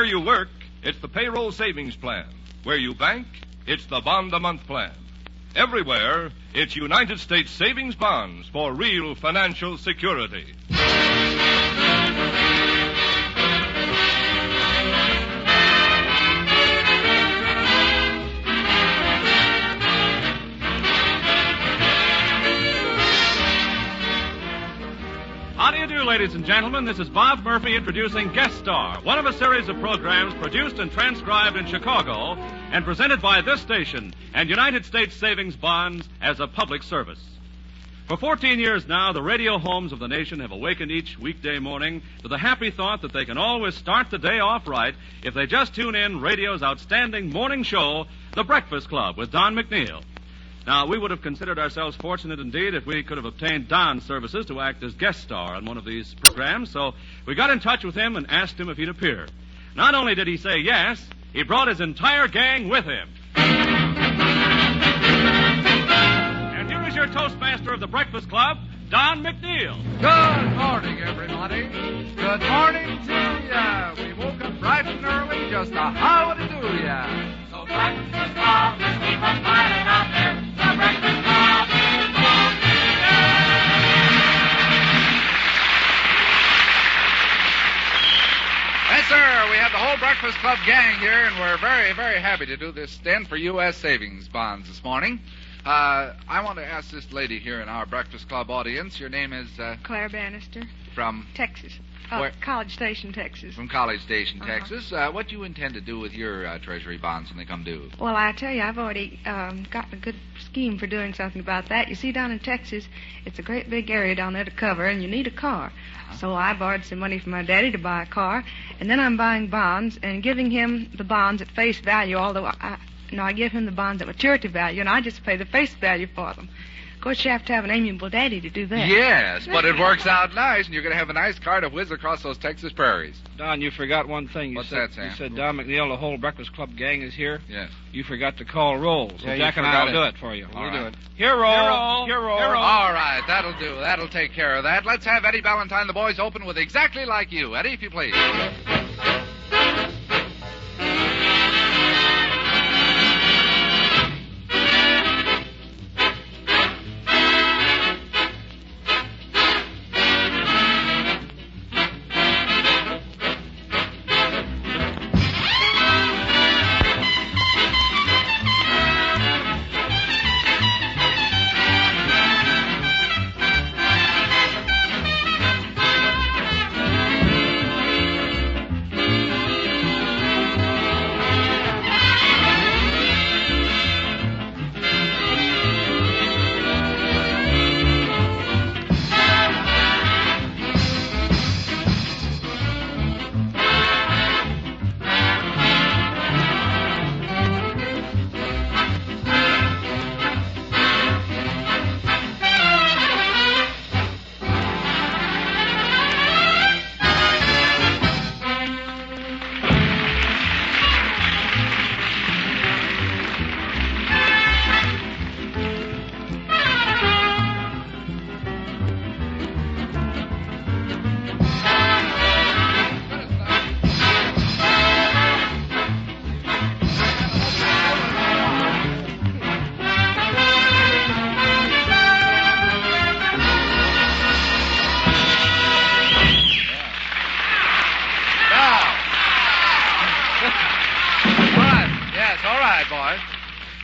you work, it's the payroll savings plan. Where you bank, it's the bond-a-month plan. Everywhere, it's United States savings bonds for real financial security. How do you do, ladies and gentlemen? This is Bob Murphy introducing Guest Star, one of a series of programs produced and transcribed in Chicago and presented by this station and United States Savings Bonds as a public service. For 14 years now, the radio homes of the nation have awakened each weekday morning to the happy thought that they can always start the day off right if they just tune in radio's outstanding morning show, The Breakfast Club with Don McNeil. Now, we would have considered ourselves fortunate indeed if we could have obtained Don's services to act as guest star on one of these programs, so we got in touch with him and asked him if he'd appear. Not only did he say yes, he brought his entire gang with him. And here is your Toastmaster of the Breakfast Club, Don McNeil. Good morning, everybody. Good morning to ya. We woke up bright and early just to howdy do ya. So breakfast club, let's keep on smiling out there. The breakfast club is on the air. Yes, sir. We have the whole Breakfast Club gang here, and we're very, very happy to do this stint for U.S. savings bonds this morning. I want to ask this lady here in our Breakfast Club audience. Your name is... Claire Bannister. From? Texas. Where? College Station, Texas. From College Station, Texas. What do you intend to do with your Treasury bonds when they come due? Well, I tell you, I've already gotten a good scheme for doing something about that. You see, down in Texas, it's a great big area down there to cover, and you need a car. Uh-huh. So I borrowed some money from my daddy to buy a car, and then I'm buying bonds and giving him the bonds at face value, although I give him the bonds at maturity value, and I just pay the face value for them. Of course, you have to have an amiable daddy to do that. Yes, but it works out nice, and you're going to have a nice car to whiz across those Texas prairies. Don, you forgot one thing. What's that, Sam? You said Don McNeil, the whole Breakfast Club gang is here. Yes. You forgot to call roll, so Yeah, Jack and I will do it for you. All We'll right. do it. Here roll. Here roll. All right, that'll do. That'll take care of that. Let's have Eddie Valentine, the boys, open with Exactly Like You. Eddie, if you please.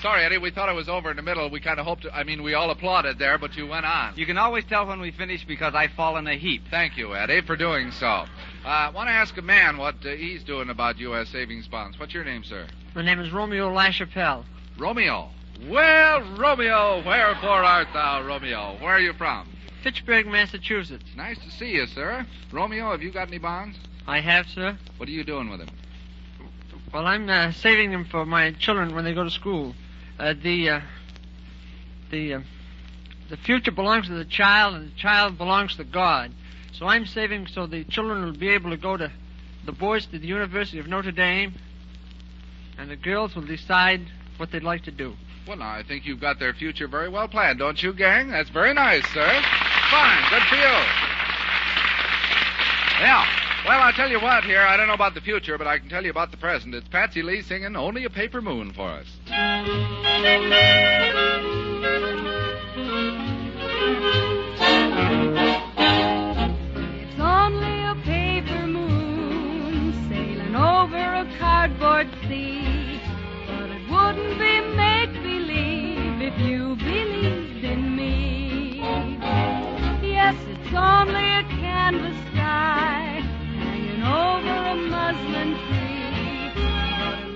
Sorry, Eddie, we thought it was over in the middle. We kind of hoped we all applauded there, but you went on. You can always tell when we finish because I fall in a heap. Thank you, Eddie, for doing so. I want to ask a man what he's doing about U.S. savings bonds. What's your name, sir? My name is Romeo LaChapelle. Romeo. Well, Romeo, wherefore art thou, Romeo? Where are you from? Fitchburg, Massachusetts. Nice to see you, sir. Romeo, have you got any bonds? I have, sir. What are you doing with them? Well, I'm saving them for my children when they go to school. The future belongs to the child, and the child belongs to God. So I'm saving so the children will be able to go to the boys to the University of Notre Dame, and the girls will decide what they'd like to do. Well, now, I think you've got their future very well planned, don't you, gang? That's very nice, sir. Fine. Good for you. Yeah. Well, I'll tell you what here. I don't know about the future, but I can tell you about the present. It's Patsy Lee singing Only a Paper Moon for us. It's only a paper moon sailing over a cardboard sea. But it wouldn't be make-believe if you believed in me. Yes, it's only a canvas sky hanging over a muslin tree.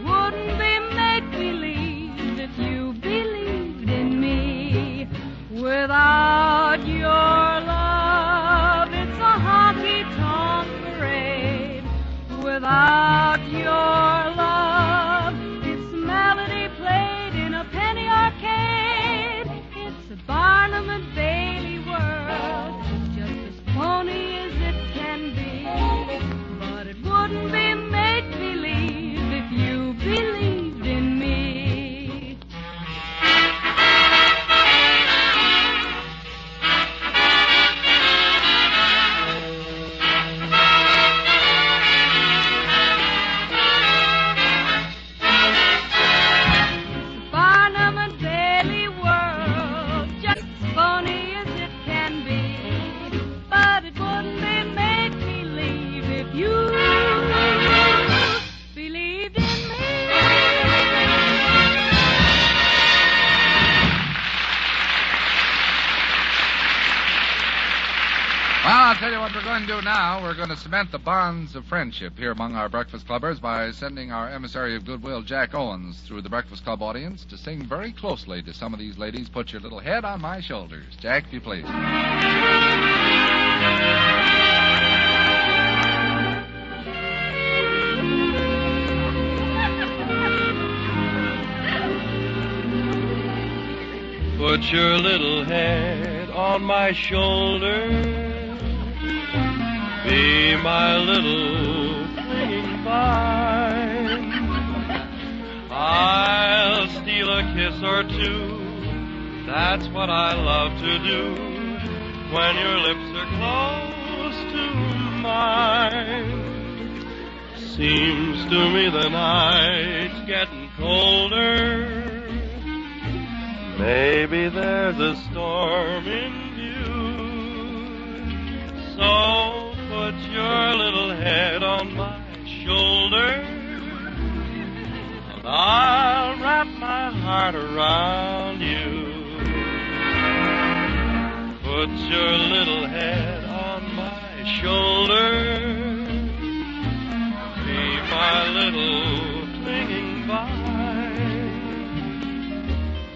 But it wouldn't be make-believe if you believed in me. Without your love, it's a honky-tonk parade. Without your love, it's melody played in a penny arcade. It's a Barnum and Bailey world, just as phony as it can be. But it wouldn't be make-believe if you believed in me. Barnum and Bailey world, just as phony as it can be. But it wouldn't be make-believe if you believed in me. Well, I'll tell you what we're going to do now. We're going to cement the bonds of friendship here among our Breakfast Clubbers by sending our emissary of goodwill, Jack Owens, through the Breakfast Club audience to sing very closely to some of these ladies. Put your little head on my shoulders. Jack, if you please. Put your little head on my shoulder. Be my little clinging vine. I'll steal a kiss or two. That's what I love to do when your lips are close to mine. Seems to me the night's getting colder. Maybe there's a storm in view. So put your little head on my shoulder, and I'll wrap my heart around you. Put your little head on my shoulder. Be my little clinging vine.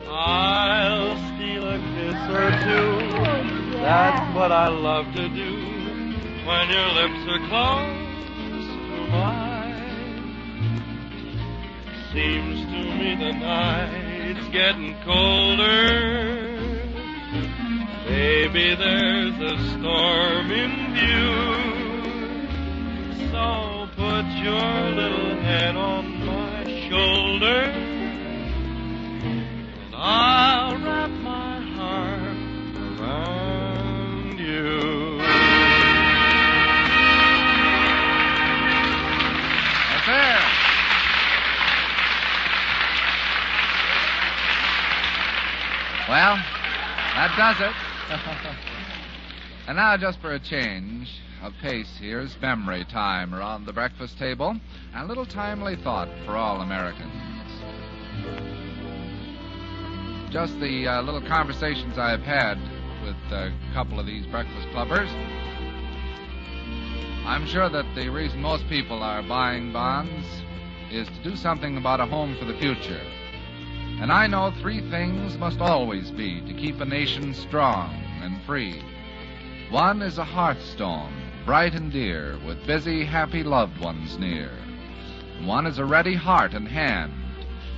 I'll steal a kiss or two. That's what I love to do when your lips are close to mine. Seems to me the night's getting colder. Maybe there's a storm in view. So put your little head on my shoulder, and I'll wrap my heart around you. That's it. Well, that does it. And now, just for a change of pace, here's memory time around the breakfast table, and a little timely thought for all Americans. Just the little conversations I've had with a couple of these breakfast clubbers. I'm sure that the reason most people are buying bonds is to do something about a home for the future. And I know three things must always be to keep a nation strong and free. One is a hearthstone, bright and dear, with busy, happy loved ones near. And one is a ready heart and hand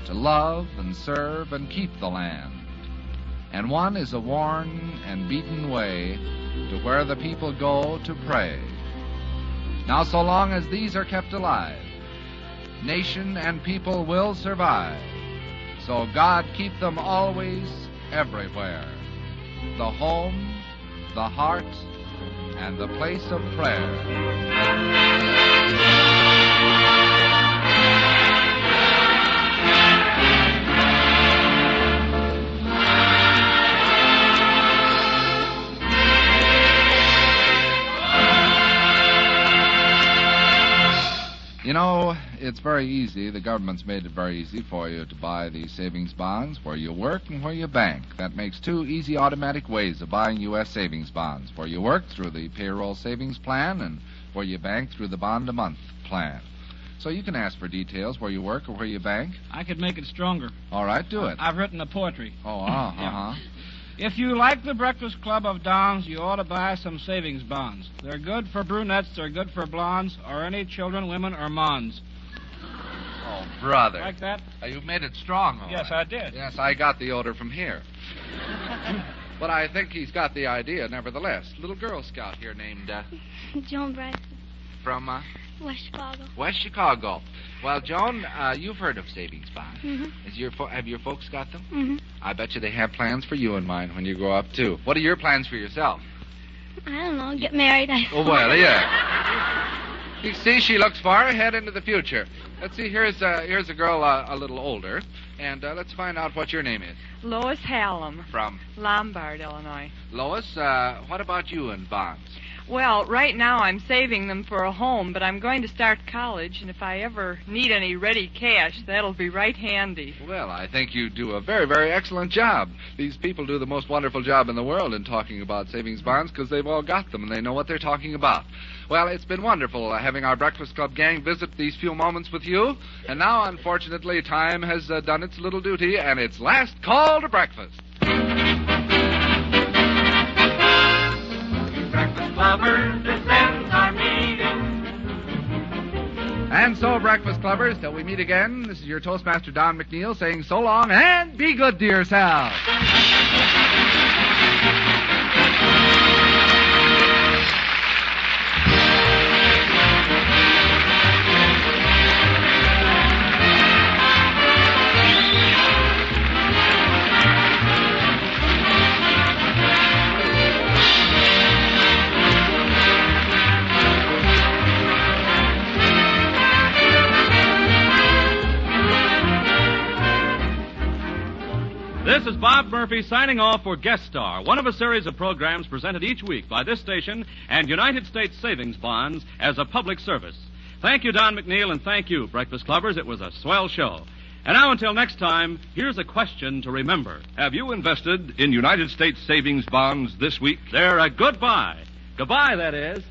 to love and serve and keep the land. And one is a worn and beaten way to where the people go to pray. Now, so long as these are kept alive, nation and people will survive. So God keep them always, everywhere. The home, the heart, and the place of prayer. You know, it's very easy. The government's made it very easy for you to buy these savings bonds where you work and where you bank. That makes two easy automatic ways of buying U.S. savings bonds. Where you work through the payroll savings plan and where you bank through the bond-a-month plan. So you can ask for details where you work or where you bank. I could make it stronger. All right, do it. I've written a poetry. Oh, Yeah. If you like the Breakfast Club of Dons, you ought to buy some savings bonds. They're good for brunettes, they're good for blondes, or any children, women, or mons. Oh, brother. Like that? You've made it strong, all Yes, right. I did. Yes, I got the odor from here. But I think he's got the idea, nevertheless. Little Girl Scout here named, Joan Bryson, from, West Chicago. West Chicago. Well, Joan, you've heard of savings bonds. Mm-hmm. Have your folks got them? Mm-hmm. I bet you they have plans for you in mind when you grow up, too. What are your plans for yourself? I don't know. Get married, I Oh, well, yeah. You see, she looks far ahead into the future. Let's see, here's a girl a little older, and let's find out what your name is. Lois Hallam. From? Lombard, Illinois. Lois, what about you and bonds? Well, right now I'm saving them for a home, but I'm going to start college, and if I ever need any ready cash, that'll be right handy. Well, I think you do a very, very excellent job. These people do the most wonderful job in the world in talking about savings bonds because they've all got them and they know what they're talking about. Well, it's been wonderful having our Breakfast Club gang visit these few moments with you. And now, unfortunately, time has done its little duty, and it's last call to breakfast. Breakfast Clubbers, this ends our meeting. And so, Breakfast Clubbers, till we meet again, this is your Toastmaster Don McNeil saying so long and be good to yourselves. This is Bob Murphy signing off for Guest Star, one of a series of programs presented each week by this station and United States Savings Bonds as a public service. Thank you, Don McNeil, and thank you, Breakfast Clubbers. It was a swell show. And now, until next time, here's a question to remember. Have you invested in United States savings bonds this week? They're a good buy. Goodbye, that is.